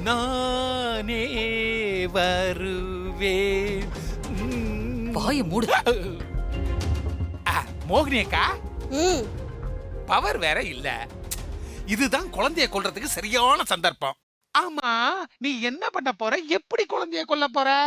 நானே வருவேன். வாய மூடு. மோகினி அக்கா, ம் பவர் வேற இல்ல. இதுதான் குழந்தைய கொல்றதுக்கு சரியான சந்தர்ப்பம். ஆமா, நீ என்ன பண்ண போற? எப்படி குழந்தைய கொல்ல போற?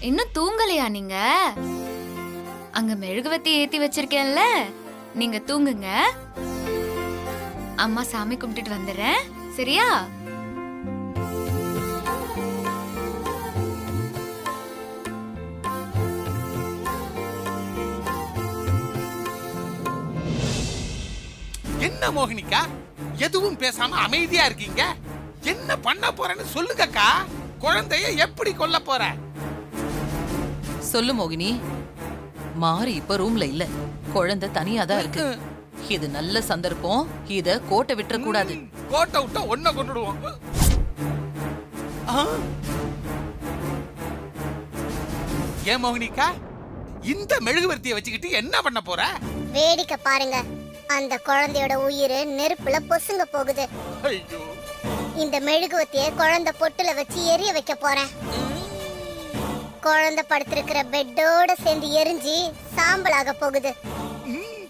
இன்னும் தூங்கலையா நீங்க? அங்க மெழுகுவத்தி ஏத்தி வச்சிருக்கேன்ல, நீங்க தூங்குங்க. அம்மா சாமி கும்பிட்டுட்டு வந்துடுறேன், சரியா? என்ன மோகினிக்கா, எதுவும் பேசாம அமைதியா இருக்கீங்க? என்ன பண்ண போறேன்னு சொல்லுங்கக்கா. குழந்தைய எப்படி கொல்ல போற? சொல்லு மோகினி. மாறி இப்ப ரூம்ல இல்ல, குழந்தை தனியா தான் இருக்கு. இது நல்ல சந்தர்ப்பம், இத கோட்டை விட்டுற கூடாது. கோட்டை விட்டா ஒன்ன கொண்டுடுவோம். ஏன் மோகினிக்கா, இந்த மெழுகுவர்த்தியை வச்சுக்கிட்டு என்ன பண்ண போற? வேடிக்கை பாருங்க, அந்த குழந்தையோட உயிர் நெருப்புல பொசுங்க போகுது. ஐயோ, இந்த மெழுகுவத்தியை குழந்தை பொட்டுல வச்சு எரிய வைக்க போறேன். குழந்தை படுத்திருக்கிற பெட்டோட சேர்ந்து எரிஞ்சு சாம்பலாக போகுது.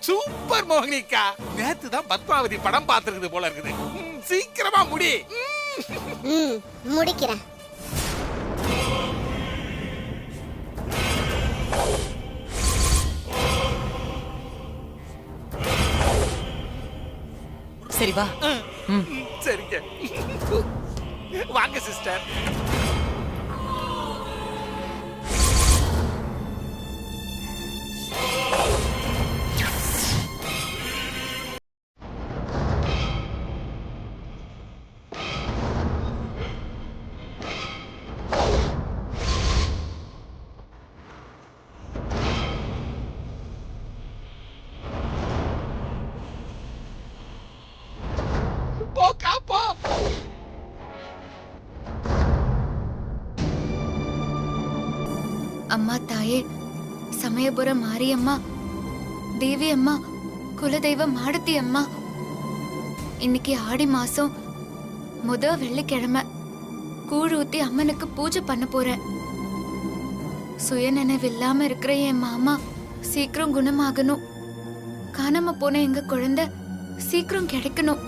சூப்பர் மோகினிக்கா, நேத்து தான் பத்மாவதி படம் பார்த்திருக்குது போல இருக்குது. சீக்கிரமா முடி. முடிக்கிறேன். சரி வா. சரிங்க, வாங்க சிஸ்டர். அம்மா தாயே, சமயபுரம் மாரியம்மா, தேவி அம்மா, குலதெய்வ மாடத்தி அம்மா, இன்னைக்கு ஆடி மாசம் வெள்ளிக்கிழமை. கூழ் ஊத்தி அம்மனுக்கு பூஜை பண்ண போறேன். சுயநினைவு இல்லாம இருக்கிற என் மாமா சீக்கிரம் குணமாகணும். காணாம போன எங்க குழந்தை சீக்கிரம் கிடைக்கணும்.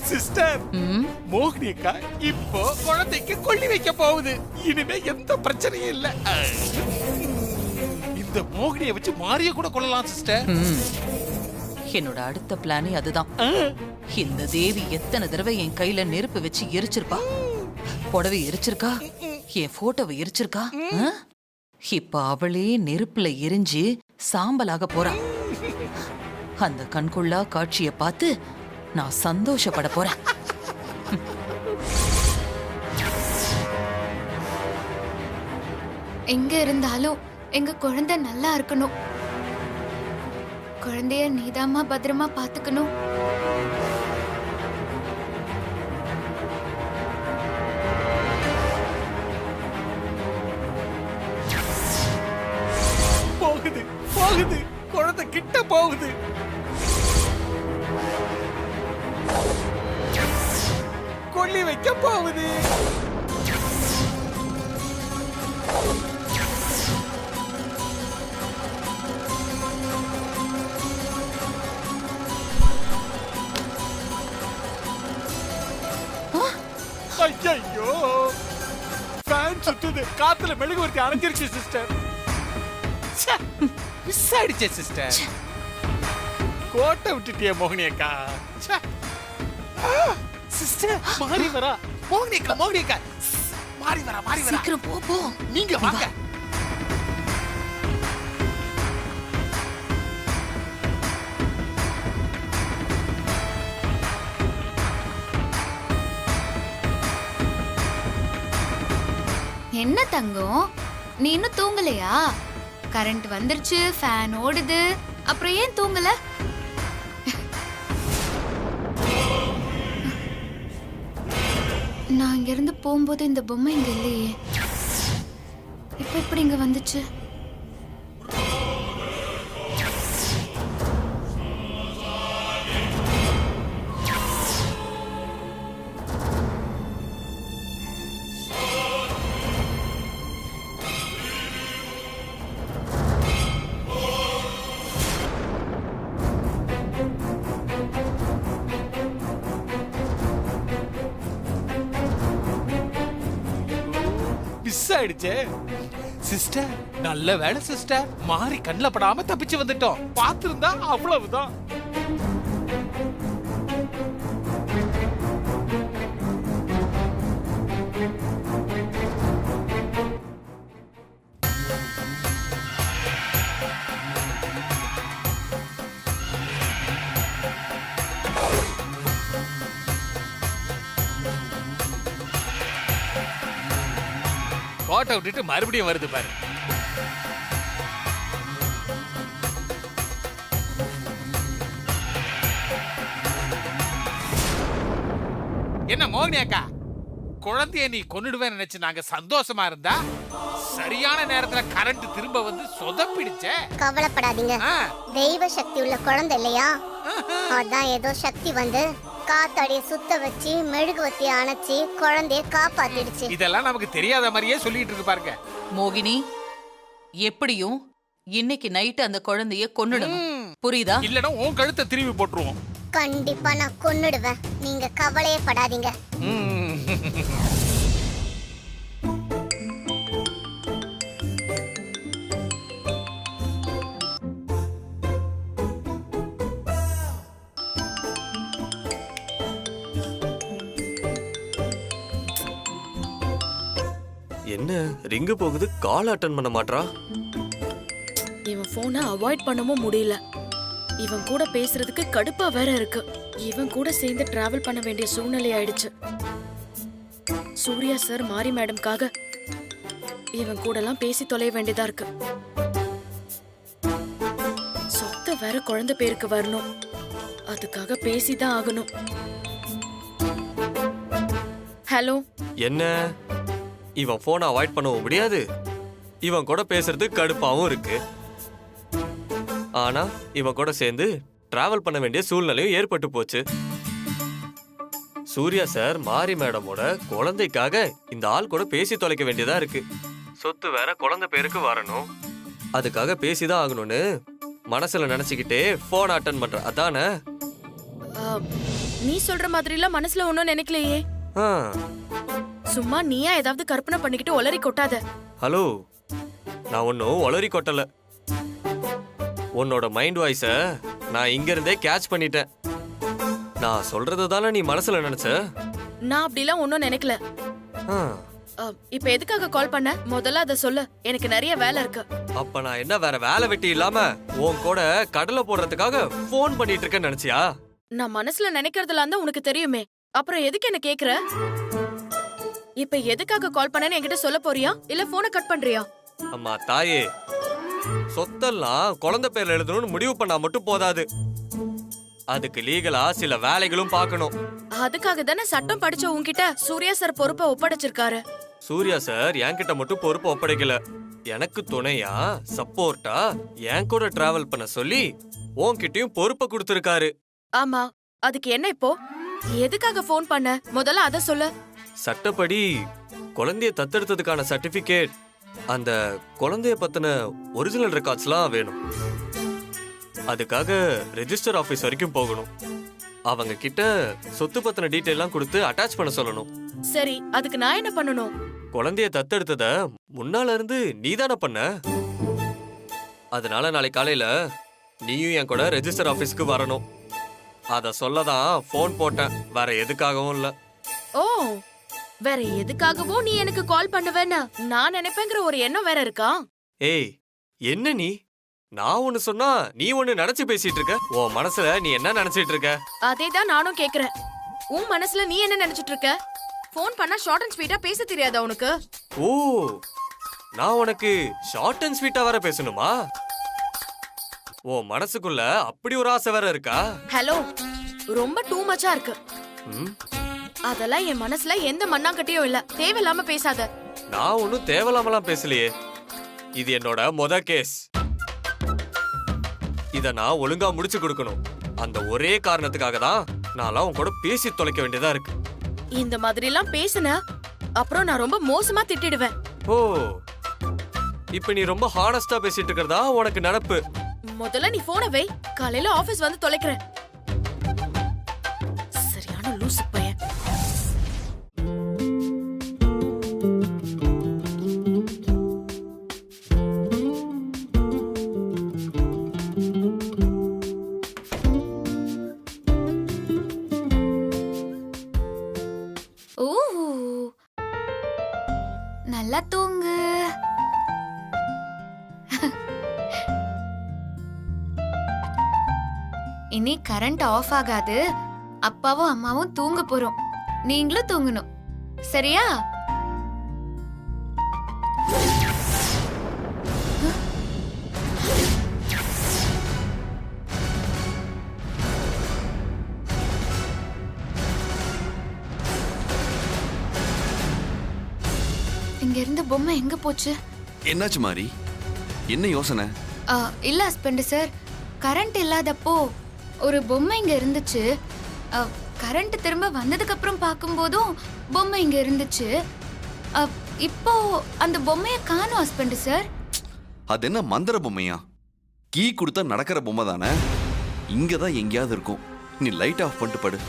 சிஸ்டர், மோகினி அக்கா இப்போ குழந்தைக்கு கொல்லி வைக்க போகுது. இனிமே எந்த பிரச்சனையும் இல்ல. இந்த மோகினியை வச்சு மாரிய கூட கொள்ளலாம் சிஸ்டர். என்னோட அடுத்த பிளானே அதுதான். இந்த தேவி எத்தனை தடவை என் கையில நெருப்பு வச்சு எரிச்சிருப்பா. புடவை எரிச்சிருக்கா, என் போட்டோவை எரிச்சிருக்கா. இப்ப அவளே நெருப்புல எரிஞ்சு சாம்பலாக போறா. அந்த கண்கொள்ளா காட்சியை பார்த்து நான் சந்தோஷப்பட போறேன். எங்க இருந்தாலும் எங்க குழந்தை நல்லா இருக்கணும். குழந்தைய நீதாமா பத்திரமா பாத்துக்கணும். போகுது போகுது, குழந்தை கிட்ட போகுது. கொல்லி வைக்க போகுது. ஐயோ, ஃபேன் சுத்துது. காத்துல மெழுகுவர்த்தி அணைஞ்சிருச்சு சிஸ்டர். மிஸ் ஆயிடுச்சே சிஸ்டர். கோட்டை விட்டுட்டியே மோகினி அக்கா. சிஸ்டர், மாறி வரா. மோகினி அக்கா, மோகினி அக்கா, மாறி வரா சீக்கிரம் போ போ. நீங்க வாங்க. என்ன தங்கம், நீ இன்னும் தூங்கலையா? கரண்ட் வந்துருச்சு, ஃபேன் ஓடுது, அப்புறம் ஏன் தூங்கல? நான் இங்க இருந்து போகும்போது இந்த பொம்மை இங்க இல்லையே, இப்ப எப்படி இங்க வந்துச்சு? மிஸ் ஆயிடுச்சே. சிஸ்டர், நல்ல வேலை சிஸ்டர். மாறி கண்ணில் படாம தப்பிச்சு வந்துட்டோம். பார்த்திருந்தா அவ்வளவுதான். கோட்டை விட்டுட்டு மறுபடியும் வருது பாரு. என்ன மோகினி அக்கா, குழந்தைய நீ கொன்னுடுவேன்னு நினைச்சு நாங்க சந்தோஷமா இருந்தா சரியான நேரத்துல கரண்ட் திரும்ப வந்து சொதப்பிடுச்சே. கவலைப்படாதீங்க, ஆ, தெய்வ சக்தி உள்ள குழந்தை இல்லையா, அதான் ஏதோ சக்தி வந்து காத்தாடிய சுத்த வச்சு மெழுகுவத்தி அணைச்சி குழந்தைய காப்பாத்திடுச்சு. இதெல்லாம் நமக்கு தெரியாத மாதிரியே சொல்லிட்டு இருக்கு பாருங்க. மோகினி, எப்படியும் இன்னைக்கு நைட்டு அந்த குழந்தைய கொன்னுடணும். புரியுதா? இல்லனா உன் கழுத்தை திரும்பி போட்டுருவோம். கண்டிப்பா நான் கொன்னுடுவேன், நீங்க கவலையே படாதீங்க. என்ன ரிங்கு போகுது, கால் அட்டன் பண்ண மாட்றா. இவன் போனை அவாய்ட் பண்ணவும் முடியல. இவன் கூட பேசுறதுக்கு கடுப்பா வேற இருக்கு. இவன் கூட சேர்ந்து டிராவல் பண்ண வேண்டிய சூழ்நிலை ஆயிடுச்சு. சூர்யா சார் மாரி மேடம்காக இவன் கூட எல்லாம் பேசி தொலைய வேண்டியதா இருக்கு. சொத்த வேற குழந்தை பேருக்கு வரணும், அதுக்காக பேசிதான் ஆகணும். ஹலோ. என்ன இவன் போனை அவாய்ட் பண்ணவும் முடியாது, இவன் கூட பேசுறது கடுப்பாவும் இருக்கு. ஆனா இவன் கூட சேர்ந்து டிராவல் பண்ண வேண்டிய சூழ்நிலையும் ஏற்பட்டு போச்சு. சூர்யா சார் மாரி மேடமோட குழந்தைக்காக இந்த ஆள் கூட பேசி தொலைக்க வேண்டியதா இருக்கு. சொத்து வேற குழந்தை பேருக்கு வரணும், அதுக்காக பேசிதான் ஆகணும்னு மனசுல நினைச்சுக்கிட்டே போன் அட்டன் பண்ற. அதானே? நீ சொல்ற மாதிரி எல்லாம் மனசுல ஒன்னும் நினைக்கலையே. ஆ. சும்மா நீயா ஏதாவது கற்பனை பண்ணிக்கிட்டு ஒளறி கொட்டாத. ஹலோ, நான் ஒன்னும் ஒளறி கொட்டல. உன்னோட மைண்ட் வாய்ஸ நான் இங்க இருந்தே கேட்ச் பண்ணிட்டேன். நான் சொல்றது தானே நீ மனசுல நினைச்ச? நான் அப்படிலாம் ஒன்னும் நினைக்கல. ஆ. இப்ப எதுக்காக கால் பண்ண? முதல்ல அத சொல்லு, எனக்கு நிறைய வேலை இருக்கு. அப்ப நான் என்ன வேற வேலை வெட்டி இல்லாம உன் கூட கடலை போடுறதுக்காக போன் பண்ணிட்டு இருக்கேன்னு நினைச்சியா? நான் மனசுல நினைக்கிறதுல தான் உனக்கு தெரியுமே, அப்புறம் எதுக்கு என்ன கேக்குற? இப்ப எதுக்காக கால் பண்ணேன்னு என்கிட்ட சொல்ல போறியா இல்ல போனை கட் பண்றியா? அம்மா தாயே, சொத்தெல்லாம் குழந்தை பேர்ல எழுதணும்னு முடிவு பண்ணா மட்டும் போதாது, அதுக்கு லீகலா சில வேலைகளும் பார்க்கணும். அதுக்காக தானே சட்டம் படிச்ச உன்கிட்ட சூர்யா சார் பொறுப்பை ஒப்படைச்சிருக்காரு. சூர்யா சார் என்கிட்ட மட்டும் பொறுப்பு ஒப்படைக்கல, எனக்கு துணையா சப்போர்ட்டா என் கூட டிராவல் பண்ண சொல்லி உன்கிட்டயும் பொறுப்பை கொடுத்திருக்காரு. ஆமா, அதுக்கு என்ன இப்போ? எதுக்காக போன் பண்ண? முதல்ல அத சொல்லு. சட்டப்படி குழந்தைய தத்தெடுத்ததுக்கான சர்டிபிகேட், அந்த குழந்தைய பத்தின ஒரிஜினல் ரெக்கார்ட்ஸ்லாம் வேணும். அதுக்காக ரெஜிஸ்டர் ஆபீஸ் வரைக்கும் போகணும். அவங்க கிட்ட சொத்து பத்தின டீடைல்லாம் கொடுத்து அட்டாச் பண்ண சொல்லணும். சரி, அதுக்கு நான் என்ன பண்ணணும்? குழந்தைய தத்தெடுத்தத முன்னால இருந்து நீதானே பண்ண. அதனால நாளை காலையில நீயும் என் கூட ரெஜிஸ்டர் ஆபீஸ்க்கு வரணும். அத சொல்லதான் போன் போட்டேன், வேற எதுக்காகவும் இல்ல. ஓ, வேற எதுக்காகவோ நீ எனக்கு கால் பண்ணுவேன்னு நான் நினைப்பேங்கிற ஒரு எண்ணம் வேற இருக்கா? ஏய் என்ன நீ? நான் ஒன்னு சொன்னா நீ ஒன்னு நினைச்சு பேசிட்டு இருக்க. உன் மனசுல நீ என்ன நினைச்சிட்டு இருக்க? அதேதான் நானும் கேக்குறேன். உன் மனசுல நீ என்ன நினைச்சிட்டு இருக்க? ஃபோன் பண்ணா ஷார்ட் அண்ட் ஸ்வீட்டா பேச தெரியாதா உனக்கு? ஓ, நான் உனக்கு ஷார்ட் அண்ட் ஸ்வீட்டா வேற பேசணுமா? உன் மனசுக்குள்ள அப்படி ஒரு ஆசை வேற இருக்கா? ஹலோ, ரொம்ப டூ மச்சா இருக்கு. ம், அதெல்லாம் என் மனசுல எந்த மண்ணாங்கட்டியும் இல்ல. தேவையில்லாம பேசாத. நான் ஒன்னும் தேவையில்லாமலாம் பேசலையே. இது என்னோட கேஸ். இத நான் ஒழுங்கா முடிச்சு கொடுக்கணும். அந்த ஒரே காரணத்துக்காக தான் நான்லாம் உன் கூட பேசி தொலைக்க வேண்டியதா இருக்கு. இந்த மாதிரி எல்லாம் பேசுன அப்புறம் நான் ரொம்ப மோசமா திட்டிடுவேன். ஓ, இப்ப நீ ரொம்ப ஹானஸ்டா பேசிட்டு இருக்கிறதா உனக்கு நினப்பு? முதல்ல நீ போனை வை. காலையில ஆபீஸ் வந்து தொலைக்கிறேன். சரியான லூசு பையன். ஓ, நல்லா தூங்கு. இனி கரண்ட் ஆஃப் ஆகாது. அப்பாவும் அம்மாவும் தூங்க போறோம். நீங்களும் தூங்கணும், சரியா? இங்க இருந்த பொம்மை எங்க போச்சு? என்னாச்சு மாரி? என்ன யோசனை? இல்ல ஹஸ்பண்ட் சார், கரண்ட் இல்லாதப்போ ஒரு பொம்மை இங்க இருந்துச்சு. கரண்ட் திரும்ப வந்ததுக்கு அப்புறம் பார்க்கும்போதும் பொம்மை இங்க இருந்துச்சு. இப்போ அந்த பொம்மைய காணோம் ஹஸ்பண்ட் சார். அது என்ன மந்திர பொம்மையா? கீ கொடுத்தா நடக்கிற பொம்மை தானே. இங்கதான் எங்கேயாவது இருக்கும். நீ லைட் ஆஃப் பண்ணிட்டு படு.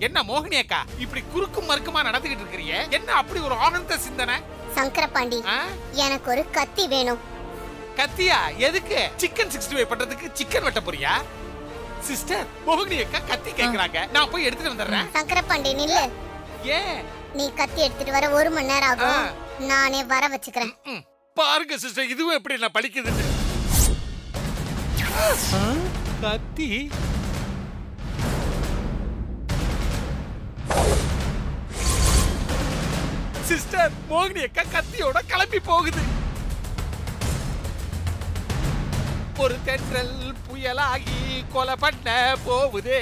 என்ன மோகினி அக்கா இப்படி குறுக்கும் மறுக்குமா நடந்துகிட்டு இருக்கிறீங்க? என்ன அப்படி ஒரு ஆனந்த சிந்தனை? சங்கரபாண்டி, எனக்கு ஒரு கத்தி வேணும். கத்தியா? எதுக்கு? சிக்கன் 65 பண்றதுக்கு சிக்கன் வெட்ட போறியா? சிஸ்டர், மோகினி அக்கா கத்தி கேக்குறாங்க, நான் போய் எடுத்துட்டு வந்துடுறேன். சங்கரபாண்டி நில்லு. ஏன்? நீ கத்தி எடுத்துட்டு வர 1 மணி நேரம் ஆகும். நானே வர வச்சுக்கிறேன். பாருங்க சிஸ்டர், இதுவும் எப்படி நான் பழிக்குதுன்னு. கத்தி சிஸ்டர், மோகினி அக்கா கத்தியோட கிளம்பி போகுது. ஒரு தென்றல் புயலாகி கொலை பண்ண போகுதே.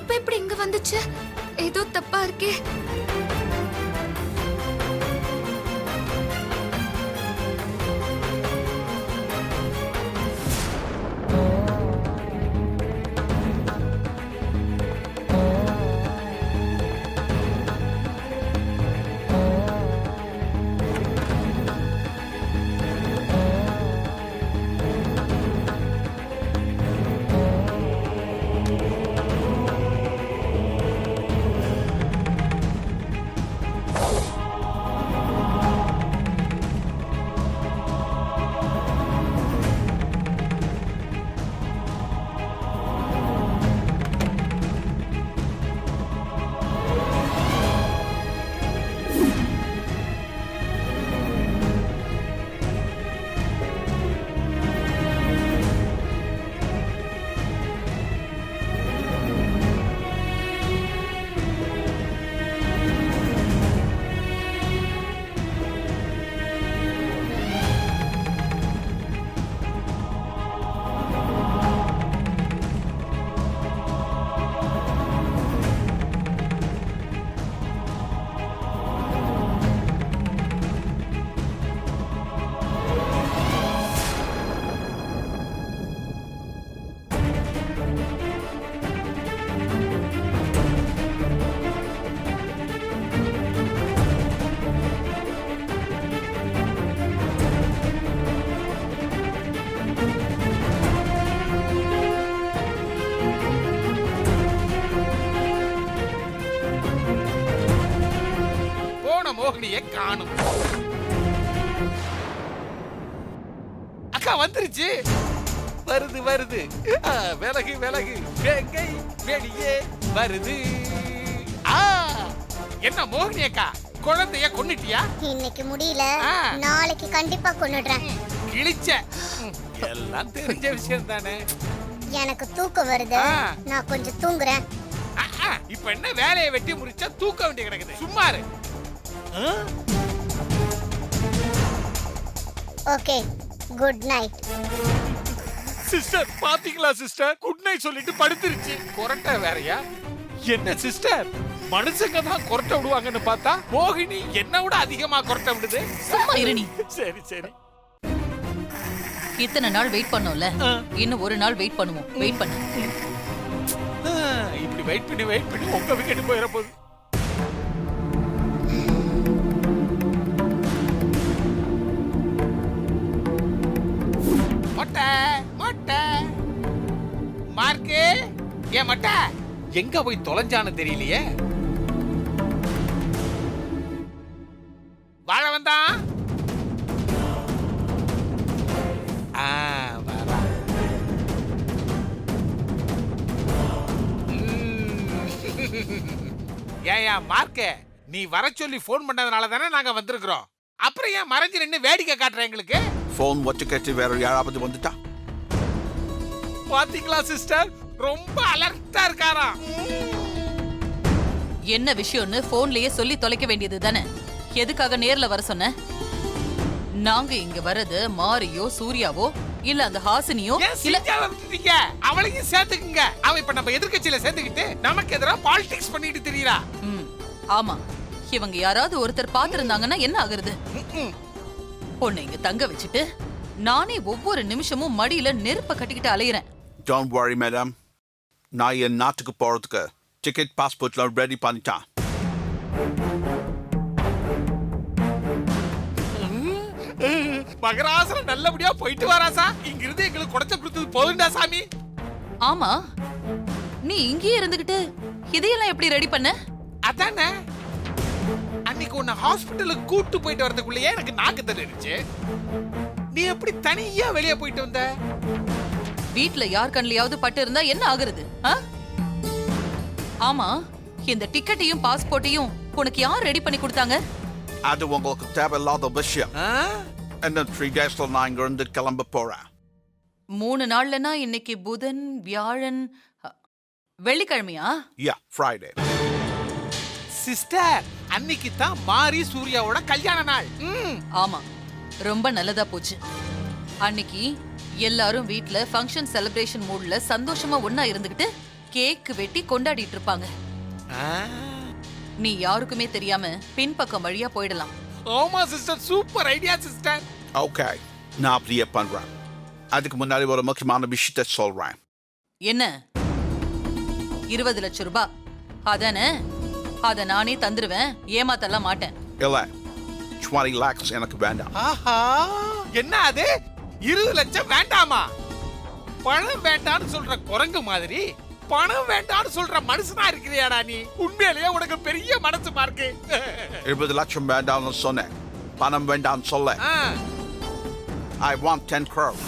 இப்ப எப்படி இங்க வந்துச்சு? ஏதோ தப்பா இருக்கே. மோகினியை காணும். அக்கா வந்துருச்சு. வருது வருது. விலகு விலகு. வேங்கை வெளியே வருது. என்ன மோகினி அக்கா, குழந்தைய கொன்னுட்டியா? இன்னைக்கு முடியல, நாளைக்கு கண்டிப்பா கொன்னுடுறேன். கிழிச்ச. எல்லாம் தெரிஞ்ச விஷயம் தானே. எனக்கு தூக்கம் வருது, நான் கொஞ்சம் தூங்குறேன். இப்ப என்ன வேலையை வெட்டி முடிச்சா தூக்க வேண்டிய கிடக்குது. சும்மா இரு. Okay, good night. சிஸ்டர் பாத்தீங்களா சிஸ்டர், குட் நைட் சொல்லிட்டு படுத்துருச்சு. கொரட்டை வேறயா? என்ன சிஸ்டர், மனுஷங்க தான் கொரட்டை விடுவாங்கன்னு பார்த்தா மோகினி என்ன விட அதிகமா கொரட்டை விடுது. சும்மா இரு நீ. சரி சரி. இத்தனை நாள் வெயிட் பண்ணோம்ல, இன்னும் ஒரு நாள் வெயிட் பண்ணுவோம். வெயிட் பண்ணு. இப்படி வெயிட் பண்ணி உங்க விக்கெட் போயிட போகுது. மொட்டை மொட்டை மார்க்கு, ஏன் மொட்டை எங்க போய் தொலைஞ்சான்னு தெரியலையே. வாழ வந்தான். வரா. ஏயா மார்க்கு, நீ வர சொல்லி போன் பண்ணதுனால தானே நாங்க வந்திருக்கிறோம். அப்புறம் ஏன் மறைஞ்சு நின்னு வேடிக்கை காட்டுற எங்களுக்கு? போன் வச்சு கேட்டு வேற யாராவது வந்துட்டா? பாத்தீங்களா சிஸ்டர், ரொம்ப அலர்ட்டா இருக்காரா. என்ன விஷயம்னு போன்லயே சொல்லி தொலைக்க வேண்டியது தானே. எதுக்காக நேர்ல வர சொன்ன? நாங்க இங்க வரது மாரியோ சூர்யாவோ இல்ல அந்த ஹாசினியோ இல்ல விட்டுட்டீங்க. அவளையும் சேர்த்துக்குங்க. அவ இப்ப நம்ம எதிர்க்கட்சியில சேர்ந்துக்கிட்டு நமக்கு எதிராக பாலிடிக்ஸ் பண்ணிட்டு தெரியறா. ஆமா, இவங்க யாராவது ஒருத்தர் பாத்துருந்தாங்கன்னா என்ன ஆகுறது? பொண்ணு இங்க தங்க வச்சுட்டு நானே ஒவ்வொரு நிமிஷமும் மடியில நெருப்ப கட்டிக்கிட்டு அலையிறேன். Don't worry madam, நான் என் நாட்டுக்கு போறதுக்கு டிக்கெட் பாஸ்போர்ட்லாம் ரெடி பண்ணிட்டேன். மகராசன நல்லபடியா போயிட்டு வராசா. இங்க இருந்து எங்களுக்கு குடைச்ச கொடுத்தது போதுண்டா சாமி. ஆமா, நீ இங்கேயே இருந்துகிட்டு இதையெல்லாம் எப்படி ரெடி பண்ண? அதானே, அன்னைக்கு உன்னை ஹாஸ்பிட்டலுக்கு கூட்டு போயிட்டு வரதுக்குள்ளேயே எனக்கு நாக்கு தள்ளிடுச்சு. நீ எப்படி தனியா வெளியே போயிட்டு வந்த? வீட்ல யார் கண்ணிலையாவது பட்டு இருந்தா என்ன ஆகுறது? ஆமா, இந்த டிக்கெட்டையும் பாஸ்போர்ட்டையும் உனக்கு யார் ரெடி பண்ணி கொடுத்தாங்க? அது உங்களுக்கு தேவையில்லாத விஷயம். இன்னும் 3 daysல நான் இங்க இருந்து கிளம்ப போறேன். 3 நாள்லனா இன்னைக்கு புதன், வியாழன், வெள்ளிக்கிழமையா? Yeah, Friday. சிஸ்டர், அன்னைக்கு தான் மாரி சூர்யாவோட கல்யாண நாள். ஆமா, ரொம்ப நல்லதா போச்சு. அன்னைக்கு எல்லாரும் வீட்ல ஃபங்க்ஷன் செலிப்ரேஷன் மூட்ல சந்தோஷமா ஒண்ணா இருந்துகிட்டு கேக் வெட்டி கொண்டாடிட்டு இருப்பாங்க. நீ யாருக்குமே தெரியாம பின்பக்கம் வழியா போயிடலாம். ஆமா sister, super idea sister. Okay, நான் அப்படியே பண்றேன். அதுக்கு முன்னாடி ஒரு முக்கியமான விஷயத்தை சொல்றேன். என்ன? 20 லட்சம் ரூபாய் அதானே? அத நானே தந்துருவேன், ஏமாத்தலாம் மாட்டேன். இல்ல, 20 lakhs எனக்கு வேண்டாம். ஆஹா, என்ன அது? 20 லட்சம் வேண்டாமா? பணம் வேண்டான்னு சொல்ற குரங்கு மாதிரி பணம் வேண்டான்னு சொல்ற மனுஷனா இருக்கிறியாடா நீ. உண்மையிலேயே உனக்கு பெரிய மனசு மார்க்கு. 20 லட்சம் வேண்டாம்னு சொன்னேன், பணம் வேண்டாம்னு சொல்ல. I want 10 crores.